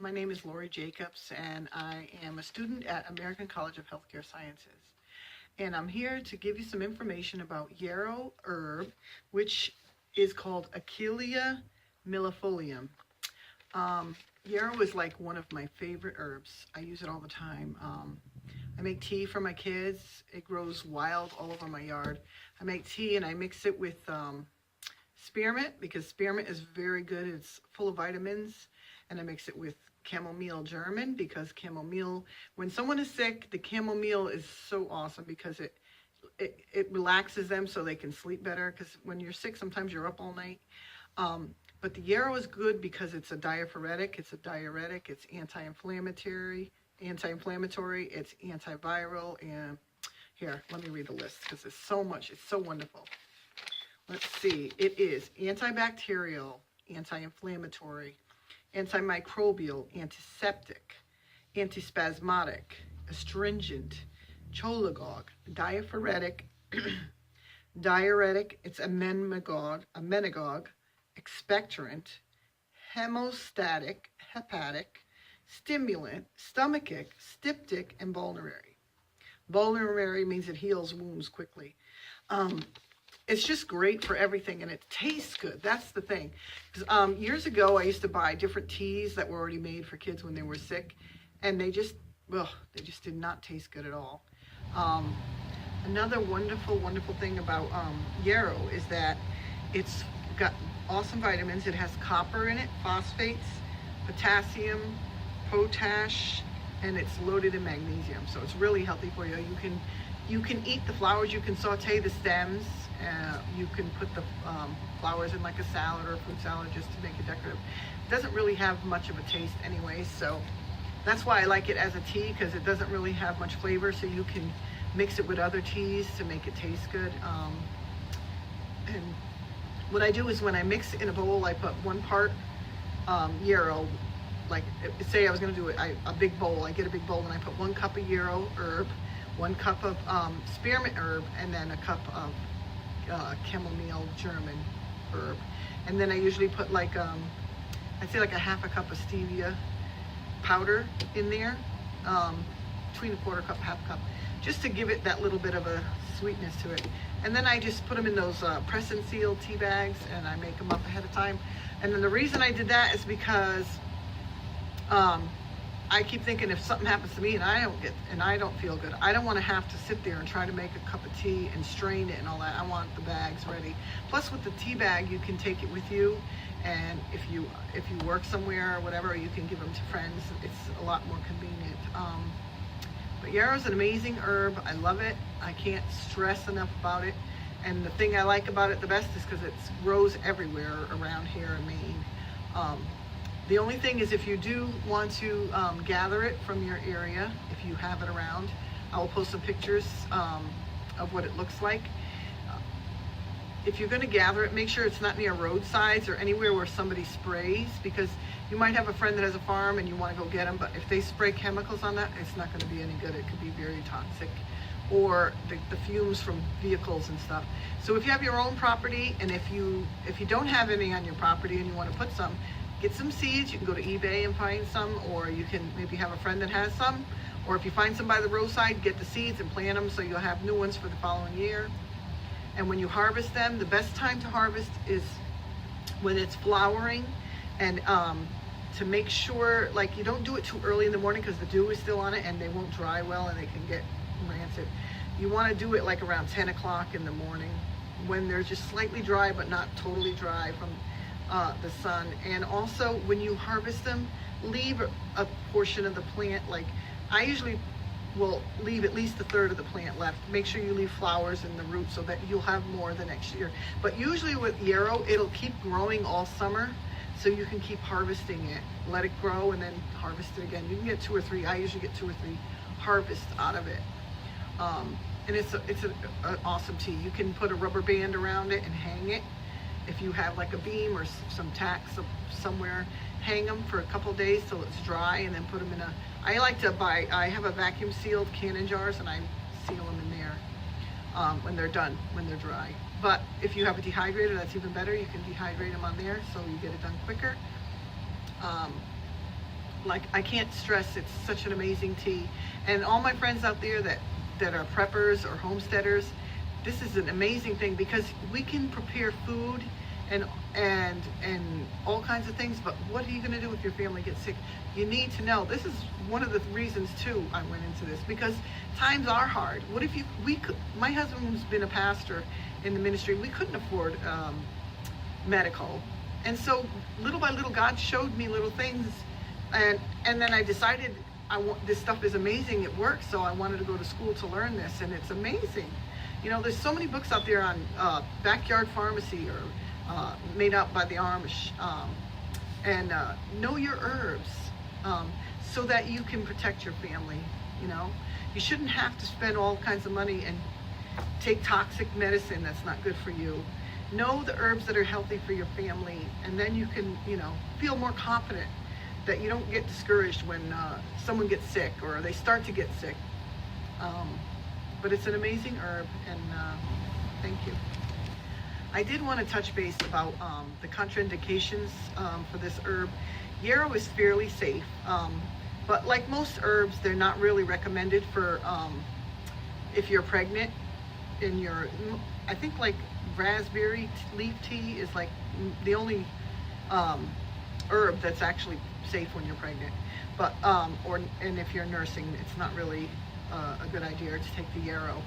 My name is Lori Jacobs, and I am a student at American College of Healthcare Sciences. And I'm here to give you some information about yarrow herb, which is called Achillea millefolium. Yarrow is like one of my favorite herbs. I use it all the time. I make tea for my kids. It grows wild all over my yard. I make tea and I mix it with spearmint, because spearmint is very good. It's full of vitamins. And I mix it with chamomile German, because chamomile, when someone is sick, the chamomile is so awesome because it relaxes them so they can sleep better, because when you're sick, sometimes you're up all night. But the yarrow is good because it's a diaphoretic, it's a diuretic, it's anti-inflammatory, it's antiviral, and here, let me read the list because it's so much, it's so wonderful. Let's see, it is antibacterial, anti-inflammatory, antimicrobial, antiseptic, antispasmodic, astringent, cholagogue, diaphoretic, diuretic, it's amenagogue, expectorant, hemostatic, hepatic, stimulant, stomachic, styptic, and vulnerary. Vulnerary means it heals wounds quickly. It's just great for everything, and it tastes good. That's the thing. Years ago, I used to buy different teas that were already made for kids when they were sick, and they just did not taste good at all. Another wonderful, wonderful thing about yarrow is that it's got awesome vitamins. It has copper in it, phosphates, potassium, potash, and it's loaded in magnesium. So it's really healthy for you. You can eat the flowers. You can saute the stems. You can put the flowers in like a salad or a fruit salad just to make it decorative. It doesn't really have much of a taste anyway, so that's why I like it as a tea, because it doesn't really have much flavor, so you can mix it with other teas to make it taste good. And what I do is when I mix in a bowl, I put 1 part yarrow. Like, say I was going to do a big bowl. I get a big bowl and I put 1 cup of yarrow herb, 1 cup of spearmint herb, and then a cup of chamomile German herb. And then I usually put like I'd say like a half a cup of stevia powder in there, between 1/4 cup, half cup, just to give it that little bit of a sweetness to it. And then I just put them in those press and seal tea bags, and I make them up ahead of time. And then the reason I did that is because I keep thinking, if something happens to me and I don't feel good, I don't want to have to sit there and try to make a cup of tea and strain it and all that. I want the bags ready. Plus, with the tea bag, you can take it with you, and if you work somewhere or whatever, you can give them to friends. It's a lot more convenient. But yarrow is an amazing herb. I love it. I can't stress enough about it. And the thing I like about it the best is because it grows everywhere around here in Maine. The only thing is, if you do want to gather it from your area, if you have it around, I will post some pictures of what it looks like. If you're going to gather it, make sure it's not near roadsides or anywhere where somebody sprays, because you might have a friend that has a farm and you want to go get them, but if they spray chemicals on that, it's not going to be any good. It could be very toxic, or the fumes from vehicles and stuff. So if you have your own property, and if you don't have any on your property and you want to put some, get some seeds. You can go to eBay and find some, or you can maybe have a friend that has some, or if you find some by the roadside, get the seeds and plant them so you'll have new ones for the following year. And when you harvest them, the best time to harvest is when it's flowering, and to make sure, like, you don't do it too early in the morning because the dew is still on it and they won't dry well and they can get rancid. You want to do it like around 10 o'clock in the morning, when they're just slightly dry but not totally dry from the sun. And also, when you harvest them, leave a portion of the plant. Like, I usually will leave at least 1/3 of the plant left. Make sure you leave flowers in the roots so that you'll have more the next year. But usually with yarrow, it'll keep growing all summer, so you can keep harvesting it. Let it grow and then harvest it again. You can get 2 or 3. I usually get 2 or 3 harvests out of it. And it's an awesome tea. You can put a rubber band around it and hang it. If you have like a beam or some tacks somewhere, hang them for a couple days till it's dry, and then put them in a, I have a vacuum sealed canning jars, and I seal them in there when they're done, when they're dry. But if you have a dehydrator, that's even better. You can dehydrate them on there so you get it done quicker. like, I can't stress, it's such an amazing tea. And all my friends out there that are preppers or homesteaders, this is an amazing thing, because we can prepare food and all kinds of things, but what are you going to do if your family gets sick? You need to know. This is one of the reasons too I went into this, because times are hard. What if we could, my husband's been a pastor in the ministry, we couldn't afford medical, and so little by little God showed me little things, and then I decided this stuff is amazing, it works, so I wanted to go to school to learn this, and it's amazing. You know, there's so many books out there on backyard pharmacy, or made up by the Amish, and know your herbs, so that you can protect your family. You know, you shouldn't have to spend all kinds of money and take toxic medicine that's not good for you. Know the herbs that are healthy for your family, and then you can, you know, feel more confident that you don't get discouraged when someone gets sick or they start to get sick. But it's an amazing herb, and thank you. I did want to touch base about the contraindications for this herb. Yarrow is fairly safe, but like most herbs, they're not really recommended for if you're pregnant. I think like raspberry leaf tea is like the only herb that's actually safe when you're pregnant. But and if you're nursing, it's not really a good idea to take the yarrow.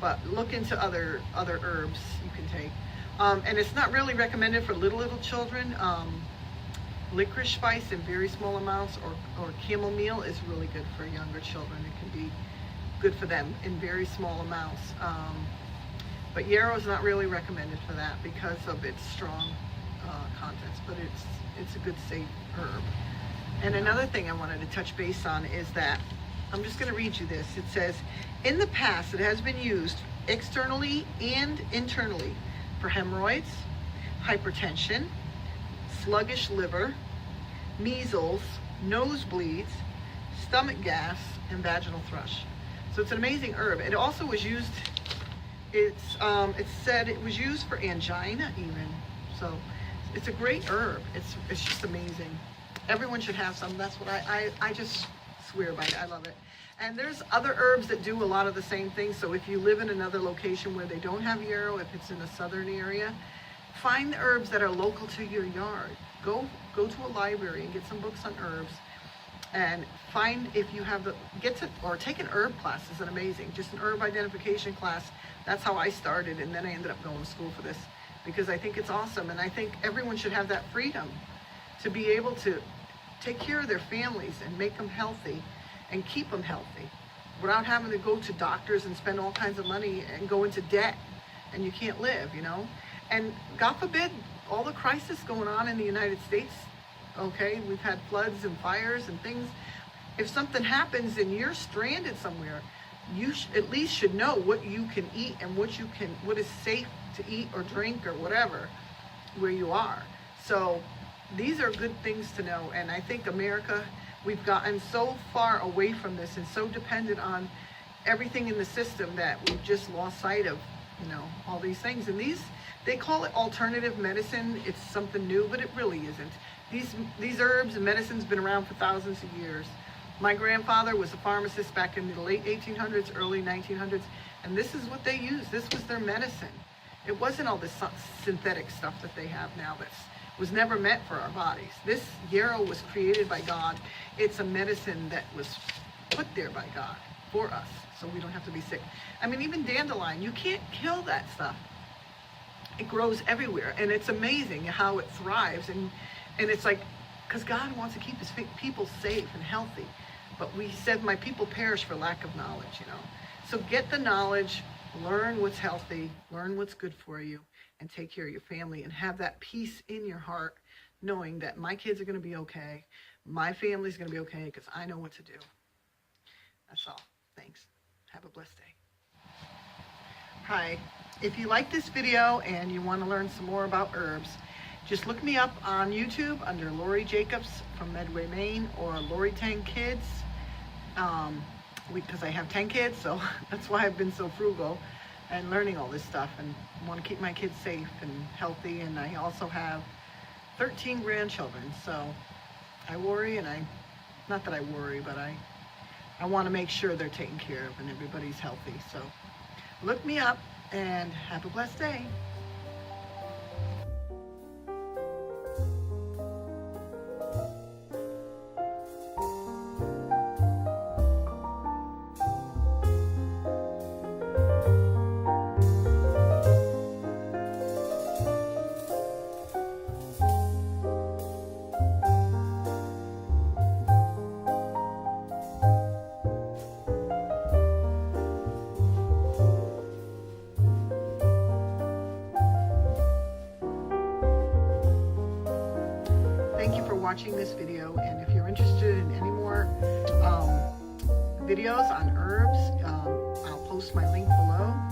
But look into other herbs you can take. And it's not really recommended for little children. Licorice spice in very small amounts, or chamomile is really good for younger children. It can be good for them in very small amounts. But yarrow is not really recommended for that because of its strong contents, but it's a good safe herb. And another thing I wanted to touch base on is that, I'm just going to read you this. It says, in the past it has been used externally and internally for hemorrhoids, hypertension, sluggish liver, measles, nosebleeds, stomach gas, and vaginal thrush. So it's an amazing herb. It also was used, it said it was used for angina even. So it's a great herb. It's just amazing. Everyone should have some. That's what I just swear by it. I love it. And there's other herbs that do a lot of the same things. So if you live in another location where they don't have yarrow, if it's in a southern area, find the herbs that are local to your yard. Go to a library and get some books on herbs, and find if you have or take an herb class. Is an amazing, just an herb identification class. That's how I started, and then I ended up going to school for this because I think it's awesome, and I think everyone should have that freedom to be able to take care of their families and make them healthy and keep them healthy without having to go to doctors and spend all kinds of money and go into debt and you can't live, you know. And God forbid, all the crisis going on in the United States, okay, we've had floods and fires and things. If something happens and you're stranded somewhere, you at least should know what you can eat and what is safe to eat or drink or whatever where you are. So these are good things to know. And I think America, we've gotten so far away from this and so dependent on everything in the system that we've just lost sight of, you know, all these things. And they call it alternative medicine. It's something new, but it really isn't. These herbs and medicine's been around for thousands of years. My grandfather was a pharmacist back in the late 1800s, early 1900s, and this is what they used. This was their medicine. It wasn't all this synthetic stuff that they have now that was never meant for our bodies. This yarrow was created by God. It's a medicine that was put there by God for us, so we don't have to be sick. I mean, even dandelion, you can't kill that stuff. It grows everywhere, and it's amazing how it thrives, and it's like, because God wants to keep his people safe and healthy. But we said, my people perish for lack of knowledge, you know. So get the knowledge, learn what's healthy, learn what's good for you, and take care of your family, and have that peace in your heart, knowing that my kids are going to be okay, my family's going to be okay, because I know what to do. That's all. Thanks. Have a blessed day. Hi. If you like this video and you want to learn some more about herbs, just look me up on YouTube under Lori Jacobs from Medway, Maine, or Lori 10 Kids, because I have 10 kids, so that's why I've been so frugal and learning all this stuff and want to keep my kids safe and healthy. And I also have 13 grandchildren, so I worry and I not that I worry, but I want to make sure they're taken care of and everybody's healthy. So look me up and have a blessed day. Thank you for watching this video, and if you're interested in any more videos on herbs, I'll post my link below.